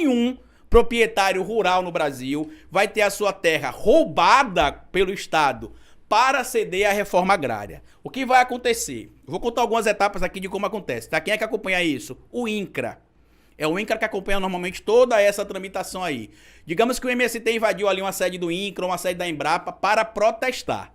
nenhum proprietário rural no Brasil vai ter a sua terra roubada pelo Estado para ceder à reforma agrária. O que vai acontecer? Vou contar algumas etapas aqui de como acontece, tá? Quem é que acompanha isso? O INCRA. É o INCRA que acompanha normalmente toda essa tramitação aí. Digamos que o MST invadiu ali uma sede do INCRA, uma sede da Embrapa para protestar.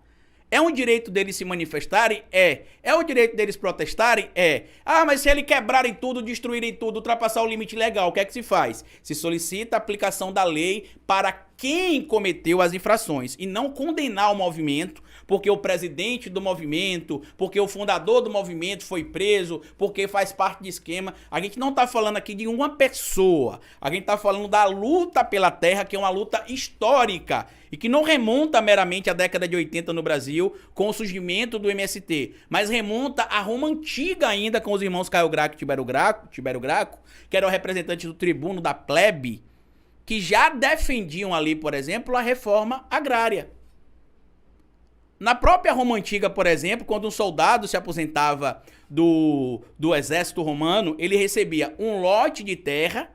É um direito deles se manifestarem? É. É o direito deles protestarem? É. Ah, mas se eles quebrarem tudo, destruírem tudo, ultrapassar o limite legal, o que é que se faz? Se solicita a aplicação da lei para quem cometeu as infrações e não condenar o movimento, porque o presidente do movimento, porque o fundador do movimento foi preso, porque faz parte de esquema. A gente não está falando aqui de uma pessoa, a gente está falando da luta pela terra, que é uma luta histórica e que não remonta meramente à década de 80 no Brasil, com o surgimento do MST, mas remonta à Roma antiga ainda, com os irmãos Caio Graco e Tibério Graco, que eram representantes do tribuno da plebe, que já defendiam ali, por exemplo, a reforma agrária. Na própria Roma Antiga, por exemplo, quando um soldado se aposentava do exército romano, ele recebia um lote de terra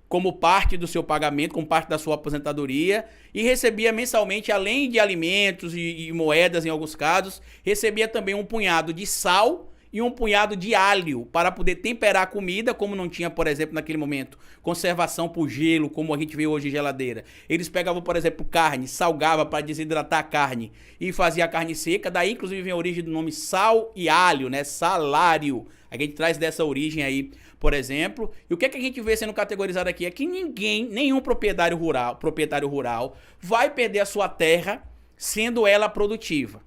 como parte do seu pagamento, como parte da sua aposentadoria, e recebia mensalmente, além de alimentos e moedas em alguns casos, recebia também um punhado de sal e um punhado de alho para poder temperar a comida, como não tinha, por exemplo, naquele momento, conservação por gelo, como a gente vê hoje em geladeira. Eles pegavam, por exemplo, carne, salgavam para desidratar a carne e fazia a carne seca, daí inclusive vem a origem do nome sal e alho, né? Salário. A gente traz dessa origem aí, por exemplo. E o que é que a gente vê sendo categorizado aqui? É que nenhum proprietário rural vai perder a sua terra sendo ela produtiva.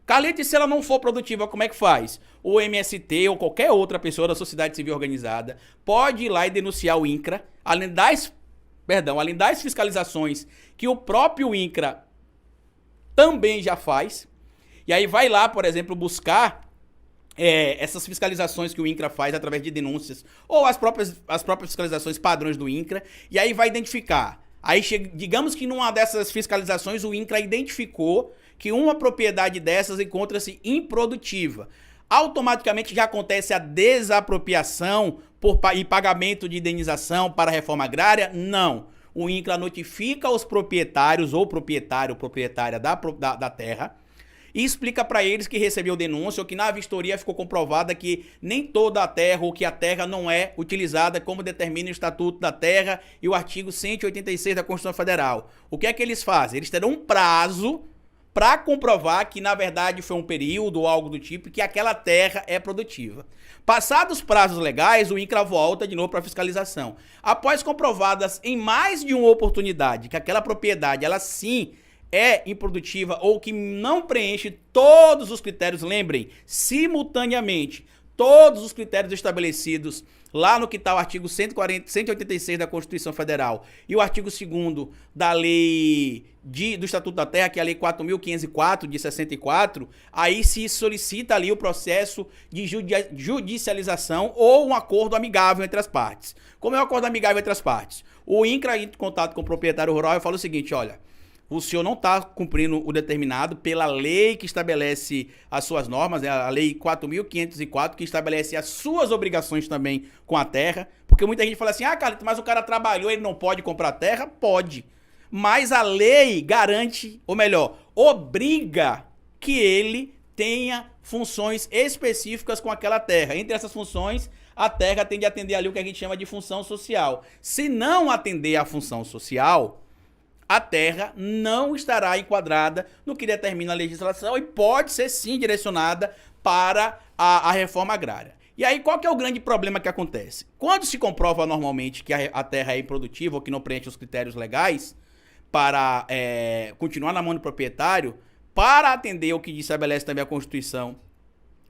Carlete, se ela não for produtiva, como é que faz? O MST ou qualquer outra pessoa da sociedade civil organizada pode ir lá e denunciar o INCRA, além das fiscalizações que o próprio INCRA também já faz. E aí vai lá, por exemplo, buscar essas fiscalizações que o INCRA faz através de denúncias, ou as próprias fiscalizações padrões do INCRA, e aí vai identificar. Aí, digamos que numa dessas fiscalizações o INCRA identificou que uma propriedade dessas encontra-se improdutiva. Automaticamente já acontece a desapropriação e pagamento de indenização para a reforma agrária? Não. O INCRA notifica os proprietários ou proprietária da terra e explica para eles que recebeu denúncia ou que na vistoria ficou comprovada que nem toda a terra ou que a terra não é utilizada como determina o Estatuto da Terra e o artigo 186 da Constituição Federal. O que é que eles fazem? Eles terão um prazo para comprovar que, na verdade, foi um período ou algo do tipo, que aquela terra é produtiva. Passados os prazos legais, o INCRA volta de novo para a fiscalização. Após comprovadas em mais de uma oportunidade que aquela propriedade, ela sim é improdutiva ou que não preenche todos os critérios, lembrem, simultaneamente, todos os critérios estabelecidos lá no que está o artigo 186 da Constituição Federal e o artigo 2º da lei do Estatuto da Terra, que é a lei 4.504 de 64, aí se solicita ali o processo de judicialização ou um acordo amigável entre as partes. Como é um acordo amigável entre as partes? O INCRA entra em contato com o proprietário rural e fala o seguinte, olha, o senhor não está cumprindo o determinado pela lei que estabelece as suas normas, né? A lei 4.504, que estabelece as suas obrigações também com a terra, porque muita gente fala assim, Carlito, mas o cara trabalhou, ele não pode comprar terra? Pode, mas a lei garante, ou melhor, obriga que ele tenha funções específicas com aquela terra. Entre essas funções, a terra tem de atender ali o que a gente chama de função social. Se não atender à função social, a terra não estará enquadrada no que determina a legislação e pode ser sim direcionada para a reforma agrária. E aí qual que é o grande problema que acontece? Quando se comprova normalmente que a terra é improdutiva ou que não preenche os critérios legais para continuar na mão do proprietário, para atender o que estabelece também a Constituição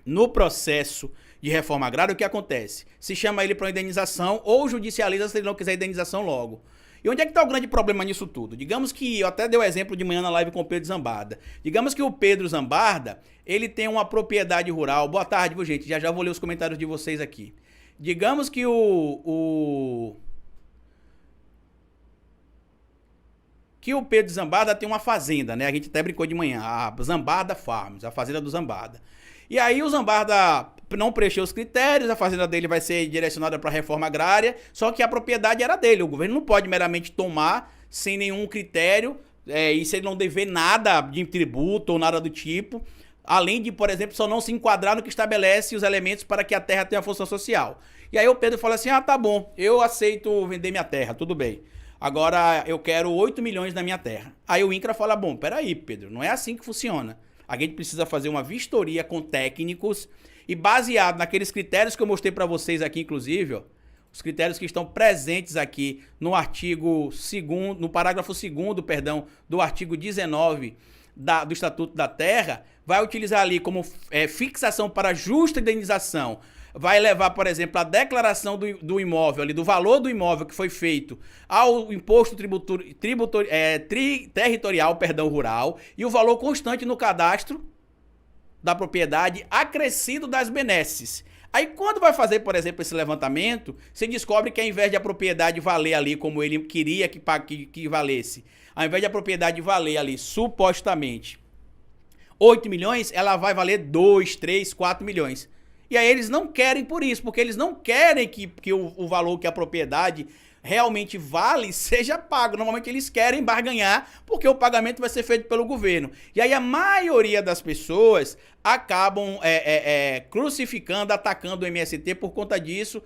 no processo de reforma agrária, o que acontece? Se chama ele para indenização ou judicializa se ele não quiser indenização logo. E onde é que está o grande problema nisso tudo? Digamos que, eu até dei o exemplo de manhã na live com o Pedro Zambarda. Digamos que o Pedro Zambarda, ele tem uma propriedade rural. Boa tarde, viu, gente? Já vou ler os comentários de vocês aqui. Digamos que que o Pedro Zambada tem uma fazenda, né? A gente até brincou de manhã, a Zambada Farms, a fazenda do Zambada. E aí o Zambada não preencheu os critérios, a fazenda dele vai ser direcionada para a reforma agrária, só que a propriedade era dele. O governo não pode meramente tomar sem nenhum critério, e se ele não dever nada de tributo ou nada do tipo, além de, por exemplo, só não se enquadrar no que estabelece os elementos para que a terra tenha função social. E aí o Pedro fala assim, tá bom, eu aceito vender minha terra, tudo bem. Agora eu quero 8 milhões na minha terra. Aí o INCRA fala, bom, peraí, Pedro, não é assim que funciona. A gente precisa fazer uma vistoria com técnicos e baseado naqueles critérios que eu mostrei para vocês aqui, inclusive, ó, os critérios que estão presentes aqui no artigo 2º, no parágrafo 2º, perdão, do artigo 19 do Estatuto da Terra, vai utilizar ali como fixação para justa indenização, vai levar, por exemplo, a declaração do imóvel, ali, do valor do imóvel que foi feito ao imposto territorial, rural, e o valor constante no cadastro da propriedade acrescido das benesses. Aí quando vai fazer, por exemplo, esse levantamento, você descobre que ao invés de a propriedade valer ali como ele queria que valesse, ao invés de a propriedade valer ali supostamente 8 milhões, ela vai valer 2, 3, 4 milhões. E aí eles não querem por isso, porque eles não querem que o valor que a propriedade realmente vale seja pago. Normalmente eles querem barganhar, porque o pagamento vai ser feito pelo governo. E aí a maioria das pessoas acabam crucificando, atacando o MST por conta disso,